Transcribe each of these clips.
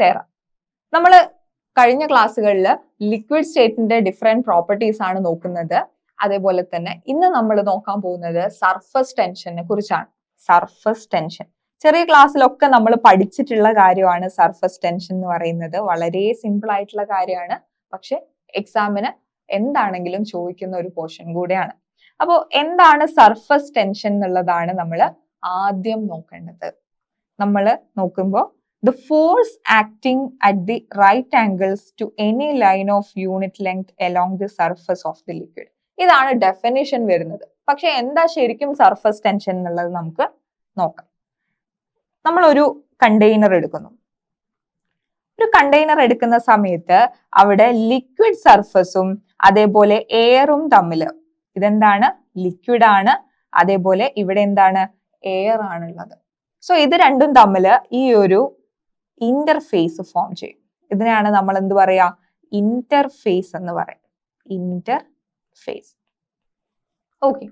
Etcetera. നമ്മൾ കഴിഞ്ഞ ക്ലാസ്സുകളിൽ ലിക്വിഡ് സ്റ്റേറ്റിന്റെ ഡിഫറെന്റ് പ്രോപ്പർട്ടീസ് ആണ് നോക്കുന്നത്. അതേപോലെ തന്നെ ഇന്ന് നമ്മൾ നോക്കാൻ പോകുന്നത് സർഫസ് ടെൻഷനെ കുറിച്ചാണ്. സർഫസ് ടെൻഷൻ ചെറിയ ക്ലാസ്സിലൊക്കെ നമ്മൾ പഠിച്ചിട്ടുള്ള കാര്യമാണ്. സർഫസ് ടെൻഷൻ എന്ന് പറയുന്നത് വളരെ സിമ്പിൾ ആയിട്ടുള്ള കാര്യമാണ്, പക്ഷെ എക്സാമിന് എന്താണെങ്കിലും ചോദിക്കുന്ന ഒരു പോർഷൻ കൂടെയാണ്. അപ്പോൾ എന്താണ് സർഫസ് ടെൻഷൻ എന്നുള്ളതാണ് നമ്മൾ ആദ്യം നോക്കേണ്ടത്. നമ്മൾ നോക്കുമ്പോൾ the force acting at the right angles to any line of unit length along the surface of the liquid. ഇതാണ് ഡെഫിനിഷൻ വരുന്നത്. പക്ഷെ എന്താ ശരിക്കും സർഫസ് ടെൻഷൻ എന്നുള്ളത് നമുക്ക് നോക്കാം. നമ്മൾ ഒരു കണ്ടെയ്നർ എടുക്കുന്നു. ഒരു കണ്ടെയ്നർ എടുക്കുന്ന സമയത്ത് അവിടെ ലിക്വിഡ് സർഫസും അതേപോലെ എയറും തമ്മിൽ, ഇതെന്താണ്, ലിക്വിഡ് ആണ്, അതേപോലെ ഇവിടെ എന്താണ്, എയർ ആണുള്ളത്. സോ ഇത് രണ്ടും തമ്മിൽ ഈ ഒരു ഇന്റർഫേസ് ഫോം ചെയ്യും. ഇതിനെയാണ് നമ്മൾ എന്ത് പറയാ, ഇന്റർഫേസ് എന്ന് പറയും. ഇന്റർഫേസ്. ഓക്കെ,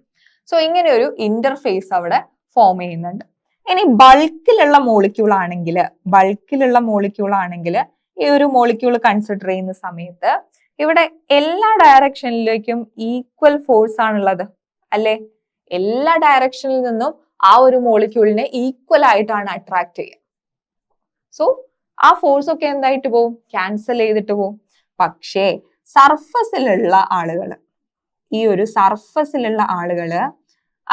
സോ ഇങ്ങനെ ഒരു ഇന്റർഫേസ് അവിടെ ഫോം ചെയ്യുന്നുണ്ട്. ഇനി ബൾക്കിലുള്ള മോളിക്യൂൾ ആണെങ്കിൽ ഈ ഒരു മോളിക്യൂൾ കൺസിഡർ ചെയ്യുന്ന സമയത്ത് ഇവിടെ എല്ലാ ഡയറക്ഷനിലേക്കും ഈക്വൽ ഫോഴ്സ് ആണുള്ളത് അല്ലെ. എല്ലാ ഡയറക്ഷനിൽ നിന്നും ആ ഒരു മോളിക്യൂളിനെ ഈക്വൽ ആയിട്ടാണ് അട്രാക്ട് ചെയ്യുക. സോ ആ ഫോഴ്സ് ഒക്കെ എന്തായിട്ട് പോവും, ക്യാൻസൽ ചെയ്തിട്ട് പോവും. പക്ഷേ സർഫസിലുള്ള ആളുകള്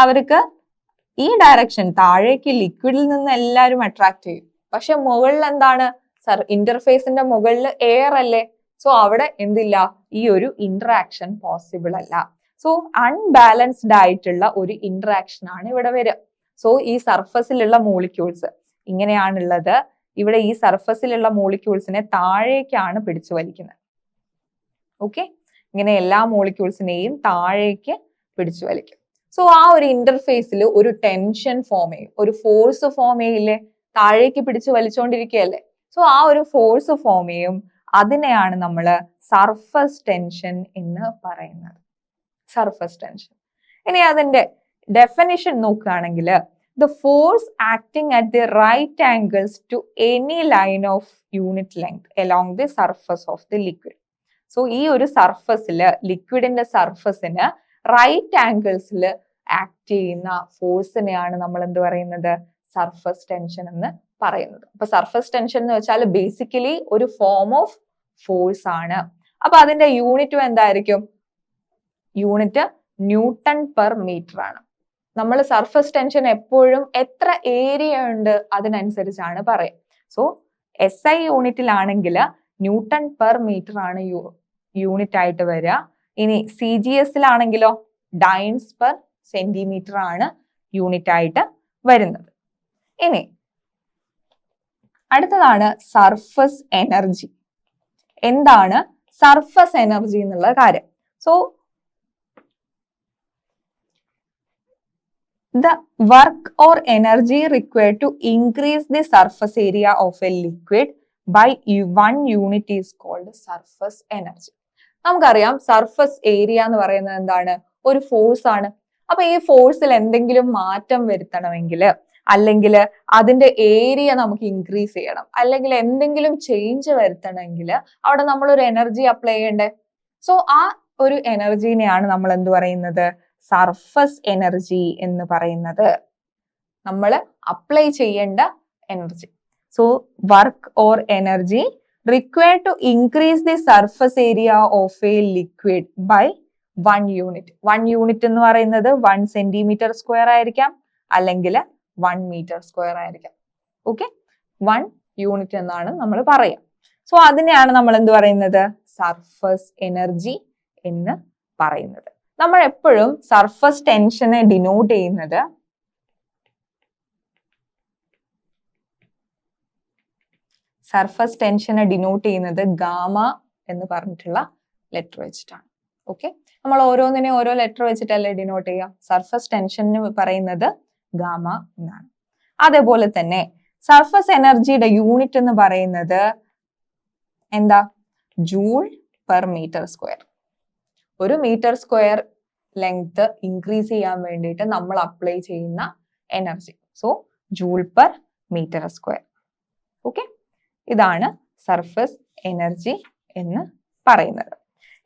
അവർക്ക് ഈ ഡയറക്ഷൻ താഴേക്ക് ലിക്വിഡിൽ നിന്ന് എല്ലാവരും അട്രാക്ട് ചെയ്യും. പക്ഷെ മുകളിൽ എന്താണ്, ഇന്റർഫേസിന്റെ മുകളിൽ എയർ അല്ലേ. സോ അവിടെ എന്തില്ല, ഈ ഒരു ഇന്ററാക്ഷൻ പോസിബിൾ അല്ല. സോ അൺബാലൻസ്ഡ് ആയിട്ടുള്ള ഒരു ഇന്ററാക്ഷൻ ആണ് ഇവിടെ വരിക. സോ ഈ സർഫസിലുള്ള മോളിക്യൂൾസ് ഇങ്ങനെയാണുള്ളത്. ഇവിടെ ഈ സർഫസിലുള്ള മോളിക്യൂൾസിനെ താഴേക്കാണ് പിടിച്ചു വലിക്കുന്നത്. ഓക്കെ, ഇങ്ങനെ എല്ലാ മോളിക്യൂൾസിനെയും താഴേക്ക് പിടിച്ചു വലിക്കും. സോ ആ ഒരു ഇന്റർഫേസിൽ ഒരു ടെൻഷൻ ഫോം ചെയ്യും, ഒരു ഫോഴ്സ് ഫോം ചെയ്യില്ലേ, താഴേക്ക് പിടിച്ചു വലിച്ചുകൊണ്ടിരിക്കുകയല്ലേ. സോ ആ ഒരു ഫോഴ്സ് ഫോം ചെയ്യും. അതിനെയാണ് നമ്മൾ സർഫസ് ടെൻഷൻ എന്ന് പറയുന്നത്. Surface tension. ഇനി അതിന്റെ ഡെഫിനിഷൻ നോക്കുകയാണെങ്കിൽ the force acting at the right angles to any line of unit length along the surface of the liquid. So ഈ ഒരു സർഫസില്, ലിക്വിഡിന്റെ സർഫസിന് റൈറ്റ് ആംഗിൾസിൽ ആക്ട് ചെയ്യുന്ന ഫോഴ്സിനെയാണ് നമ്മൾ എന്ത് പറയുന്നത്, സർഫസ് ടെൻഷൻ എന്ന് പറയുന്നത്. അപ്പൊ സർഫസ് ടെൻഷൻ എന്ന് വെച്ചാൽ ബേസിക്കലി ഒരു ഫോം ഓഫ് ഫോഴ്സ് ആണ്. അപ്പൊ അതിന്റെ യൂണിറ്റും എന്തായിരിക്കും, യൂണിറ്റ് ന്യൂട്ടൺ പെർ മീറ്റർ ആണ്. നമ്മൾ സർഫസ് ടെൻഷൻ എപ്പോഴും എത്ര ഏരിയ ഉണ്ട് അതിനനുസരിച്ചാണ് പറയുക. സോ SI യൂണിറ്റിലാണെങ്കിൽ ന്യൂട്ടൺ പെർ മീറ്റർ ആണ് യൂണിറ്റ് ആയിട്ട് വരിക. ഇനി CGS-ലാണെങ്കിലോ ഡൈൻസ് പെർ സെന്റിമീറ്റർ ആണ് യൂണിറ്റ് ആയിട്ട് വരുന്നത്. ഇനി അടുത്തതാണ് സർഫസ് എനർജി. എന്താണ് സർഫസ് എനർജി എന്നുള്ള കാര്യം? So the work or energy required to increase the surface area of a liquid by 1 unit is called surface energy. നമുക്കറിയാം സർഫസ് ഏരിയ എന്ന് പറയുന്നത് എന്താണ്, ഒരു ഫോഴ്സ് ആണ്. അപ്പൊ ഈ ഫോഴ്സിൽ എന്തെങ്കിലും മാറ്റം വരുത്തണമെങ്കിൽ, അല്ലെങ്കിൽ അതിന്റെ ഏരിയ നമുക്ക് ഇൻക്രീസ് ചെയ്യണം, അല്ലെങ്കിൽ എന്തെങ്കിലും ചേഞ്ച് വരുത്തണമെങ്കിൽ അവിടെ നമ്മൾ ഒരു എനർജി അപ്ലൈ ചെയ്യണ്ടേ. സോ ആ ഒരു എനർജീനെയാണ് നമ്മൾ എന്ത് പറയുന്നത്, സർഫസ് എനർജി എന്ന് പറയുന്നത്. നമ്മൾ അപ്ലൈ ചെയ്യേണ്ട energy. So work or energy required to increase the surface area of a liquid by 1 unit. 1 unit എന്ന് പറയുന്നത് 1 സെന്റിമീറ്റർ സ്ക്വയർ ആയിരിക്കാം, അല്ലെങ്കിൽ 1 മീറ്റർ സ്ക്വയർ ആയിരിക്കാം. ഓക്കെ, 1 യൂണിറ്റ് എന്നാണ് നമ്മൾ പറയുക. സോ അതിനെയാണ് നമ്മൾ എന്ത് പറയുന്നത്, സർഫസ് എനർജി എന്ന് പറയുന്നത്. നമ്മൾ എപ്പോഴും സർഫസ് ടെൻഷനെ ഡിനോട്ട് ചെയ്യുന്നത് ഗാമ എന്ന് പറഞ്ഞിട്ടുള്ള ലെറ്റർ വെച്ചിട്ടാണ്. ഓക്കെ, നമ്മൾ ഓരോന്നിനെ ഓരോ ലെറ്റർ വെച്ചിട്ടല്ലേ ഡിനോട്ട് ചെയ്യുക. സർഫസ് ടെൻഷന് പറയുന്നത് ഗാമ എന്നാണ്. അതേപോലെ തന്നെ സർഫസ് എനർജിയുടെ യൂണിറ്റ് എന്ന് പറയുന്നത് എന്താ, ജൂൾ പെർ മീറ്റർ സ്ക്വയർ. ഒരു മീറ്റർ സ്ക്വയർ ലെങ്ത് ഇൻക്രീസ് ചെയ്യാൻ വേണ്ടിയിട്ട് നമ്മൾ അപ്ലൈ ചെയ്യുന്ന energy. So joule per metre square. Okay, ഇതാണ് സർഫസ് എനർജി എന്ന് പറയുന്നത്.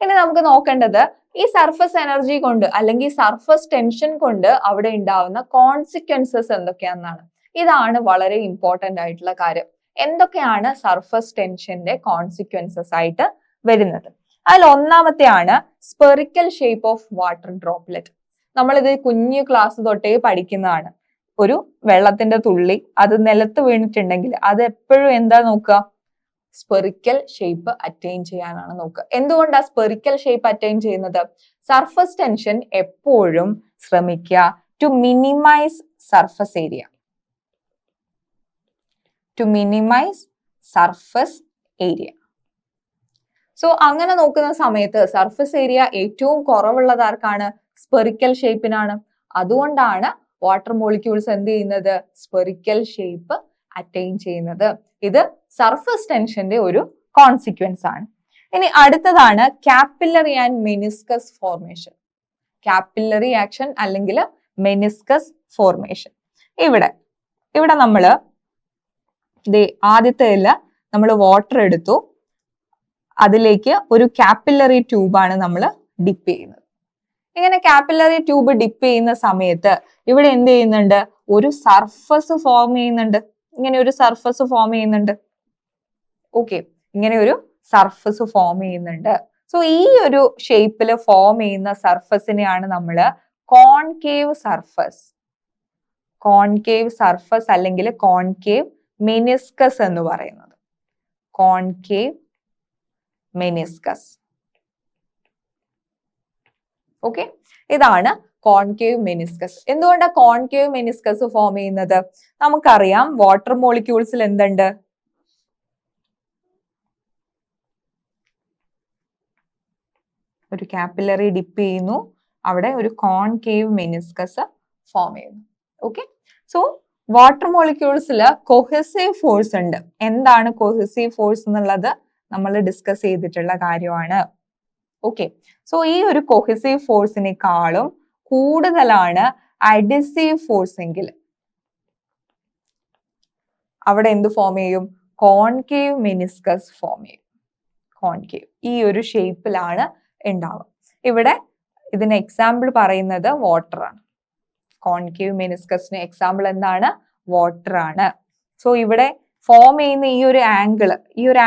ഇനി നമുക്ക് നോക്കേണ്ടത് ഈ സർഫസ് എനർജി കൊണ്ട് അല്ലെങ്കിൽ സർഫസ് ടെൻഷൻ കൊണ്ട് അവിടെ ഉണ്ടാവുന്ന കോൺസിക്വൻസസ് എന്തൊക്കെയാണെന്നാണ്. ഇതാണ് വളരെ ഇമ്പോർട്ടന്റ് ആയിട്ടുള്ള കാര്യം. എന്തൊക്കെയാണ് സർഫസ് ടെൻഷന്റെ കോൺസിക്വൻസസ് ആയിട്ട് വരുന്നത്? അതിൽ ഒന്നാമത്തെയാണ് spherical shape of water droplet. നമ്മളിത് കുഞ്ഞു ക്ലാസ് തൊട്ടേ പഠിക്കുന്നതാണ്. ഒരു വെള്ളത്തിന്റെ തുള്ളി അത് നിലത്ത് വീണിട്ടുണ്ടെങ്കിൽ അത് എപ്പോഴും എന്താ നോക്കുക? സ്പെറിക്കൽ ഷേപ്പ് അറ്റൈൻ ചെയ്യാനാണ് നോക്കുക. എന്തുകൊണ്ടാണ് സ്പെറിക്കൽ ഷേപ്പ് അറ്റൈൻ ചെയ്യുന്നത്? സർഫസ് ടെൻഷൻ എപ്പോഴും ശ്രമിക്കുക to minimise surface area, to minimise surface area. So അങ്ങനെ നോക്കുന്ന സമയത്ത് സർഫസ് ഏരിയ ഏറ്റവും കുറവുള്ളത് ആർക്കാണ്? സ്പെറിക്കൽ ഷേപ്പിനാണ്. അതുകൊണ്ടാണ് വാട്ടർ മോളിക്യൂൾസ് എന്ത് ചെയ്യുന്നത്? സ്പെറിക്കൽ ഷേപ്പ് അറ്റൈൻ ചെയ്യുന്നത്. ഇത് സർഫസ് ടെൻഷന്റെ ഒരു കോൺസിക്വൻസ് ആണ്. ഇനി അടുത്തതാണ് capillary and meniscus formation. Capillary action അല്ലെങ്കിൽ മെനിസ്കസ് ഫോർമേഷൻ. ഇവിടെ നമ്മള് ആദ്യത്തേതിൽ നമ്മൾ വാട്ടർ എടുത്തു, അതിലേക്ക് ഒരു കാപ്പിലറി ട്യൂബാണ് നമ്മൾ ഡിപ്പ് ചെയ്യുന്നത്. ഇങ്ങനെ കാപ്പിലറി ട്യൂബ് ഡിപ്പ് ചെയ്യുന്ന സമയത്ത് ഇവിടെ എന്ത് ചെയ്യുന്നുണ്ട്? ഒരു സർഫസ് ഫോം ചെയ്യുന്നുണ്ട്. ഇങ്ങനെ ഒരു സർഫസ് ഫോം ചെയ്യുന്നുണ്ട്. ഓക്കെ, ഇങ്ങനെ ഒരു സർഫസ് ഫോം ചെയ്യുന്നുണ്ട്. സോ ഈ ഒരു ഷേപ്പിൽ ഫോം ചെയ്യുന്ന സർഫസിനെയാണ് നമ്മൾ കോൺകേവ് സർഫസ്, കോൺകേവ് സർഫസ് അല്ലെങ്കിൽ കോൺകേവ് മെനിസ്കസ് എന്ന് പറയുന്നത്. Concave meniscus. ഓക്കെ, ഇതാണ് കോൺകേവ് മെനിസ്കസ്. എന്തുകൊണ്ടാണ് കോൺകേവ് മെനിസ്കസ് ഫോം ചെയ്യുന്നത്? നമുക്കറിയാം വാട്ടർ മോളിക്യൂൾസിൽ എന്തുണ്ട്? ഒരു കാപ്പിലറി ഡിപ്പ് ചെയ്യുന്നു, അവിടെ ഒരു കോൺകേവ് മെനിസ്കസ് ഫോം ചെയ്യുന്നു. ഓക്കെ, സോ വാട്ടർ മോളിക്യൂൾസിൽ കൊഹസീവ് ഫോഴ്സ് ഉണ്ട്. എന്താണ് കൊഹസീവ് ഫോഴ്സ് എന്നുള്ളത് നമ്മൾ ഡിസ്കസ് ചെയ്തിട്ടുള്ള കാര്യമാണ്. ഓക്കെ, സോ ഈ ഒരു കൊഹസീവ് ഫോഴ്സിനേക്കാളും കൂടുതലാണ് അഡിസീവ് ഫോഴ്സ് എങ്കിൽ അവിടെ എന്ത് ഫോം ചെയ്യും? കോൺകേവ് മെനിസ്കസ് ഫോം ചെയ്യും. കോൺകേവ് ഈ ഒരു ഷേപ്പിലാണ് ഉണ്ടാവുക. ഇവിടെ ഇതിന് എക്സാമ്പിൾ പറയുന്നത് വാട്ടർ ആണ്. കോൺകേവ് മെനിസ്കസിന് എക്സാമ്പിൾ എന്താണ്? വാട്ടർ ആണ്. സോ ഇവിടെ ഫോം ചെയ്യുന്ന ഈ ഒരു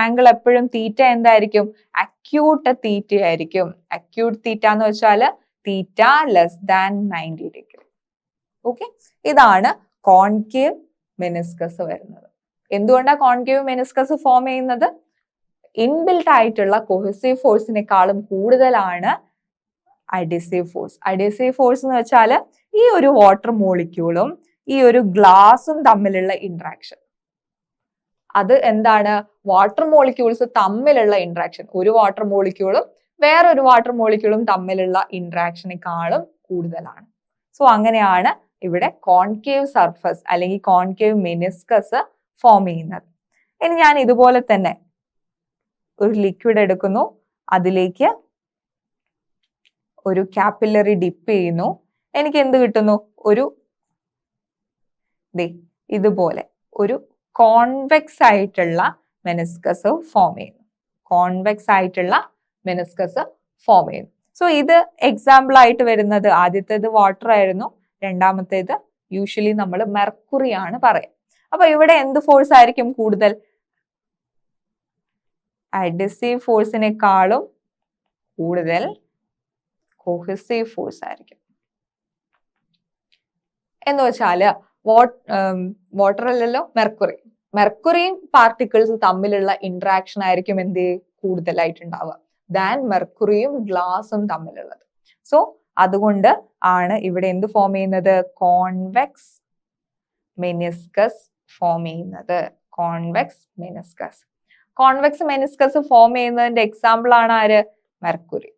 ആംഗിൾ എപ്പോഴും തീറ്റ എന്തായിരിക്കും? അക്യൂട്ട് തീറ്റ ആയിരിക്കും. അക്യൂട്ട് തീറ്റ എന്ന് വെച്ചാൽ തീറ്റ ലെസ് ദാൻ 90 ഡിഗ്രി. ഓക്കെ, ഇതാണ് കോൺകേവ് മെനിസ്കസ് വരുന്നത്. എന്തുകൊണ്ടാണ് കോൺകേവ് മെനിസ്കസ് ഫോം ചെയ്യുന്നത്? ഇൻബിൽട്ട് ആയിട്ടുള്ള കൊഹസീവ് ഫോഴ്സിനേക്കാളും കൂടുതലാണ് അഡിസീവ് ഫോഴ്സ്. അഡിസീവ് ഫോഴ്സ് എന്ന് വെച്ചാൽ ഈ ഒരു വാട്ടർ മോളിക്യൂളും ഈ ഒരു ഗ്ലാസും തമ്മിലുള്ള ഇന്ററാക്ഷൻ. അത് എന്താണ്? വാട്ടർ മോളിക്യൂൾസ് തമ്മിലുള്ള ഇന്ററാക്ഷൻ. ഒരു വാട്ടർ മോളിക്യൂളും വേറൊരു വാട്ടർ മോളിക്യൂളും തമ്മിലുള്ള ഇന്ററാക്ഷനേക്കാളും കൂടുതലാണ്. സോ അങ്ങനെയാണ് ഇവിടെ കോൺകേവ് സർഫസ് അല്ലെങ്കിൽ കോൺകേവ് മെനിസ്കസ് ഫോം ചെയ്യുന്നത്. ഇനി ഞാൻ ഇതുപോലെ തന്നെ ഒരു ലിക്വിഡ് എടുക്കുന്നു, അതിലേക്ക് ഒരു കാപ്പിലറി ഡിപ്പ് ചെയ്യുന്നു, എനിക്ക് എന്ത് കിട്ടുന്നു? ഇതുപോലെ ഒരു കോൺവെക്സ് ആയിട്ടുള്ള മെനിസ്കസ് ഫോം ചെയ്യുന്നു. കോൺവെക്സ് ആയിട്ടുള്ള മെനിസ്കസ് ഫോം ചെയ്യുന്നു. സോ ഇത് എക്സാമ്പിൾ ആയിട്ട് വരുന്നത് ആദ്യത്തേത് വാട്ടർ ആയിരുന്നു, രണ്ടാമത്തേത് യൂഷ്വലി നമ്മൾ മെർക്കുറി ആണ് പറയാം. അപ്പൊ ഇവിടെ എന്ത് ഫോഴ്സ് ആയിരിക്കും കൂടുതൽ? അഡിസീവ് ഫോഴ്സിനേക്കാളും കൂടുതൽ കൊഹസീവ് ഫോഴ്സ് ആയിരിക്കും. എന്ന് വെച്ചാല് വാട്ടർ അല്ലല്ലോ, മെർക്കുറിയും പാർട്ടിക്കിൾസ് തമ്മിലുള്ള ഇന്ററാക്ഷൻ ആയിരിക്കും എന്ത് കൂടുതലായിട്ടുണ്ടാവുക ദാൻ മെർക്കുറിയും ഗ്ലാസും തമ്മിലുള്ളത്. സോ അതുകൊണ്ട് ആണ് ഇവിടെ എന്ത് ഫോം ചെയ്യുന്നത്? കോൺവെക്സ് മെനിസ്കസ് ഫോം ചെയ്യുന്നത്. Convex meniscus. Convex meniscus form ചെയ്യുന്നതിന്റെ എക്സാമ്പിൾ ആണ് ആര്? മെർക്കുറി.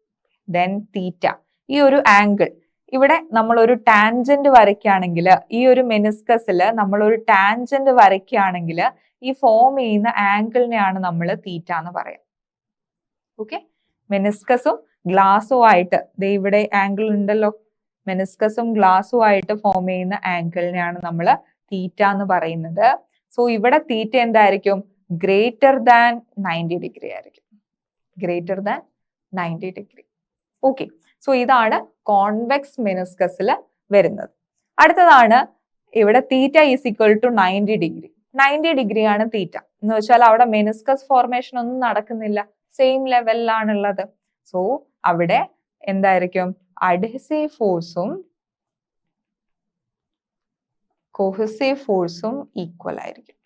ദെൻ തീറ്റ. ഈ ഒരു ആംഗിൾ ഇവിടെ നമ്മൾ ഒരു ടാൻജന്റ് വരയ്ക്കുകയാണെങ്കിൽ, ഈ ഒരു മെനിസ്കസിൽ നമ്മൾ ഒരു ടാൻജന്റ് വരയ്ക്കുകയാണെങ്കിൽ ഈ ഫോം ചെയ്യുന്ന ആംഗിളിനെയാണ് നമ്മൾ തീറ്റ എന്ന് പറയാം. ഓക്കെ, മെനിസ്കസും ഗ്ലാസും ആയിട്ട് ഇവിടെ ആംഗിൾ ഉണ്ടല്ലോ, മെനിസ്കസും ഗ്ലാസും ആയിട്ട് ഫോം ചെയ്യുന്ന ആംഗിളിനെയാണ് നമ്മൾ തീറ്റ എന്ന് പറയുന്നത്. സോ ഇവിടെ തീറ്റ എന്തായിരിക്കും? ഗ്രേറ്റർ ദാൻ 90 ഡിഗ്രി ആയിരിക്കും. Greater than 90 degree. Okay, so ഇതാണ് കോൺവെക്സ് മെനിസ്കസിൽ വരുന്നത്. അടുത്തതാണ് ഇവിടെ theta is equal to 90 degree. 90 degree ആണ് തീറ്റ എന്ന് വെച്ചാൽ അവിടെ മെനിസ്കസ് ഫോർമേഷൻ ഒന്നും നടക്കുന്നില്ല, സെയിം ലെവലിലാണുള്ളത്. സോ അവിടെ എന്തായിരിക്കും, അഡ്ഹസീവ് ഫോഴ്സും കൊഹസീവ് ഫോഴ്സും ഈക്വൽ ആയിരിക്കും.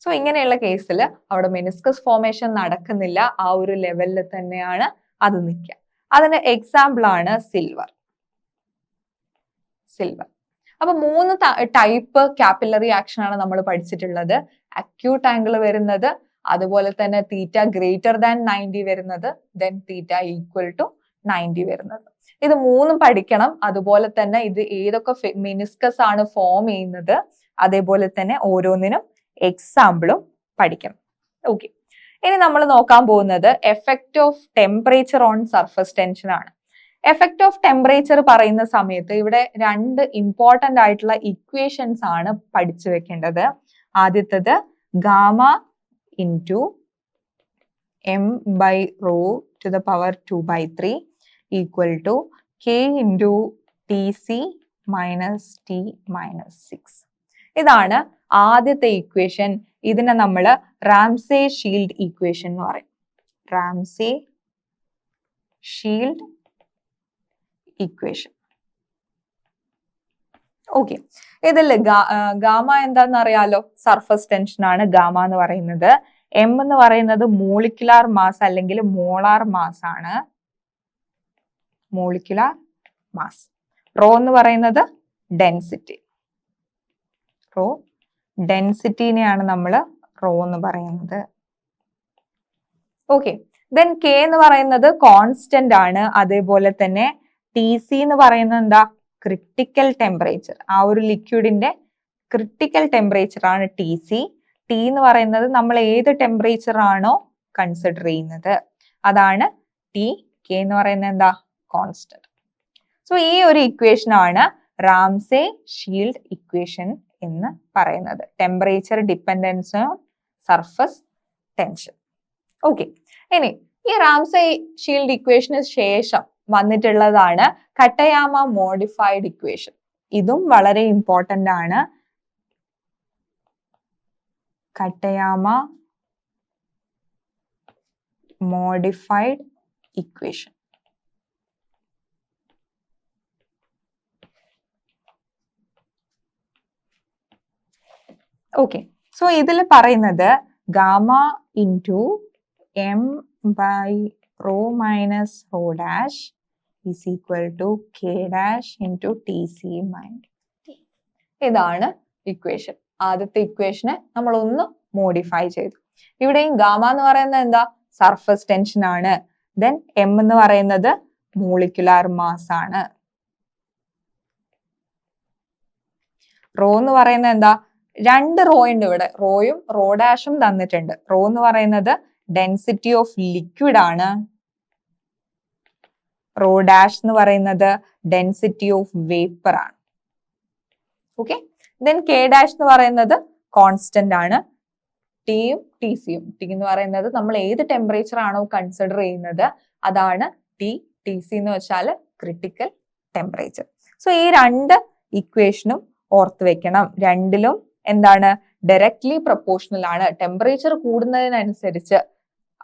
സോ ഇങ്ങനെയുള്ള കേസിൽ അവിടെ മെനിസ്കസ് ഫോർമേഷൻ നടക്കുന്നില്ല, ആ ഒരു ലെവലിൽ തന്നെയാണ് അത് നിൽക്കുക. അതിന് എക്സാമ്പിൾ ആണ് സിൽവർ. അപ്പൊ 3 ടൈപ്പ് കാപ്പിലറി ആക്ഷൻ ആണ് നമ്മൾ പഠിച്ചിട്ടുള്ളത്. അക്യൂട്ട് ആംഗിൾ വരുന്നത്, അതുപോലെ തന്നെ തീറ്റ ഗ്രേറ്റർ ദാൻ 90 വരുന്നത്, ദെൻ തീറ്റ ഈക്വൽ ടു 90 വരുന്നത്. ഇത് 3 പഠിക്കണം. അതുപോലെ തന്നെ ഇത് ഏതൊക്കെ മെനിസ്കസ് ആണ് ഫോം ചെയ്യുന്നത്, അതേപോലെ തന്നെ ഓരോന്നിനും എക്സാമ്പിളും പഠിക്കണം. ഓക്കെ, ഇനി നമ്മൾ നോക്കാൻ പോകുന്നത് effect of temperature on surface tension ആണ്. എഫക്റ്റ് ഓഫ് ടെമ്പറേച്ചർ പറയുന്ന സമയത്ത് ഇവിടെ 2 ഇമ്പോർട്ടന്റ് ആയിട്ടുള്ള ഇക്വേഷൻസ് ആണ് പഠിച്ചു വെക്കേണ്ടത്. ആദ്യത്തത് gamma into M by rho to the power 2/3 equal to k into T C minus T minus 6. ഇതാണ് ആദ്യത്തെ ഇക്വേഷൻ. ഇതിനെ നമ്മൾ റാംസേ ഷീൽഡ് ഇക്വേഷൻ എന്ന് പറയും. Ramsay Shield equation. ഓക്കെ, ഇതിൽ ഗാമ എന്താന്ന് അറിയാലോ, സർഫസ് ടെൻഷൻ ആണ് ഗാമ എന്ന് പറയുന്നത്. എം എന്ന് പറയുന്നത് മോളിക്കുലാർ മാസ് അല്ലെങ്കിൽ മോളാർ മാസ് ആണ്, മോളിക്കുലാർ മാസ്. റോ എന്ന് പറയുന്നത് ഡെൻസിറ്റി. റോ ഡെൻസിറ്റിനെയാണ് നമ്മൾ റോ എന്ന് പറയുന്നത്. ഓക്കെ, ദെൻ കെ എന്ന് പറയുന്നത് കോൺസ്റ്റന്റ് ആണ്. അതേപോലെ തന്നെ ടി സി എന്ന് പറയുന്നത് എന്താ, ക്രിട്ടിക്കൽ ടെമ്പറേച്ചർ. ആ ഒരു ലിക്വിഡിന്റെ ക്രിട്ടിക്കൽ ടെമ്പറേച്ചർ ആണ് ടി സി. ടി എന്ന് പറയുന്നത് നമ്മൾ ഏത് ടെമ്പറേച്ചർ ആണോ കൺസിഡർ ചെയ്യുന്നത് അതാണ് ടി. കെ എന്ന് പറയുന്നത് എന്താ, കോൺസ്റ്റന്റ്. സോ ഈ ഒരു ഇക്വേഷൻ ആണ് റാംസേ ഷീൽഡ് ഇക്വേഷൻ എന്ന് പറയുന്നത്. Temperature dependence on surface tension. Okay, ഇനി ഈ റാംസേ ഷീൽഡ് ഇക്വേഷന് ശേഷം വന്നിട്ടുള്ളതാണ് കട്ടയാമ മോഡിഫൈഡ് ഇക്വേഷൻ. ഇതും വളരെ ഇമ്പോർട്ടന്റ് ആണ്. Katayama modified equation. Okay, so ഇതിൽ പറയുന്നത് gamma into M by rho minus rho dash is equal to K dash into T C minus T. ഇതാണ് ഇക്വേഷൻ. ആദ്യത്തെ ഇക്വേഷനെ നമ്മൾ ഒന്ന് മോഡിഫൈ ചെയ്തു. ഇവിടെയും ഗാമ എന്ന് പറയുന്നത് എന്താ, സർഫസ് ടെൻഷൻ ആണ്. ദെൻ എം എന്ന് പറയുന്നത് മോളിക്കുലാർ മാസ് ആണ്. റോ എന്ന് പറയുന്നത് എന്താ, 2 റോ ഉണ്ട് ഇവിടെ, റോയും റോ ഡാഷും തന്നിട്ടുണ്ട്. റോ എന്ന് പറയുന്നത് ഡെൻസിറ്റി ഓഫ് ലിക്വിഡ് ആണ്. റോ ഡാഷ് എന്ന് പറയുന്നത് ഡെൻസിറ്റി ഓഫ് വേപ്പർ ആണ്. ഓക്കെ, ദെൻ കെ ഡാഷ് എന്ന് പറയുന്നത് കോൺസ്റ്റന്റ് ആണ്. ടിയും ടി സിയും, ടി എന്ന് പറയുന്നത് നമ്മൾ ഏത് ടെമ്പറേച്ചർ ആണോ കൺസിഡർ ചെയ്യുന്നത് അതാണ് ടി. ടി സി എന്ന് വെച്ചാൽ ക്രിട്ടിക്കൽ ടെമ്പറേച്ചർ. സോ ഈ 2 ഇക്വേഷനും ഓർത്ത് വെക്കണം. രണ്ടിലും എന്താണ്, ഡയറക്ട്ലി പ്രൊപ്പോർഷണൽ ആണ്. ടെമ്പറേച്ചർ കൂടുന്നതിനനുസരിച്ച്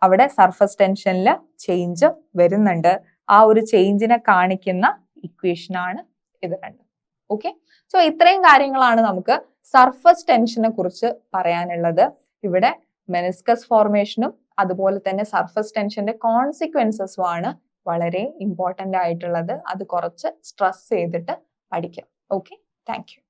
അവിടെ സർഫസ് ടെൻഷനിൽ ചേഞ്ച് വരുന്നുണ്ട്. ആ ഒരു ചേഞ്ചിനെ കാണിക്കുന്ന ഇക്വേഷൻ ആണ് ഇത് രണ്ടും. ഓക്കെ, സോ ഇത്രയും കാര്യങ്ങളാണ് നമുക്ക് സർഫസ് ടെൻഷനെ കുറിച്ച് പറയാനുള്ളത്. ഇവിടെ മെനിസ്കസ് ഫോർമേഷനും അതുപോലെ തന്നെ സർഫസ് ടെൻഷന്റെ കോൺസിക്വൻസസും ആണ് വളരെ ഇമ്പോർട്ടന്റ് ആയിട്ടുള്ളത്. അത് കുറച്ച് സ്ട്രെസ് ചെയ്തിട്ട് പഠിക്കാം. Okay, thank you.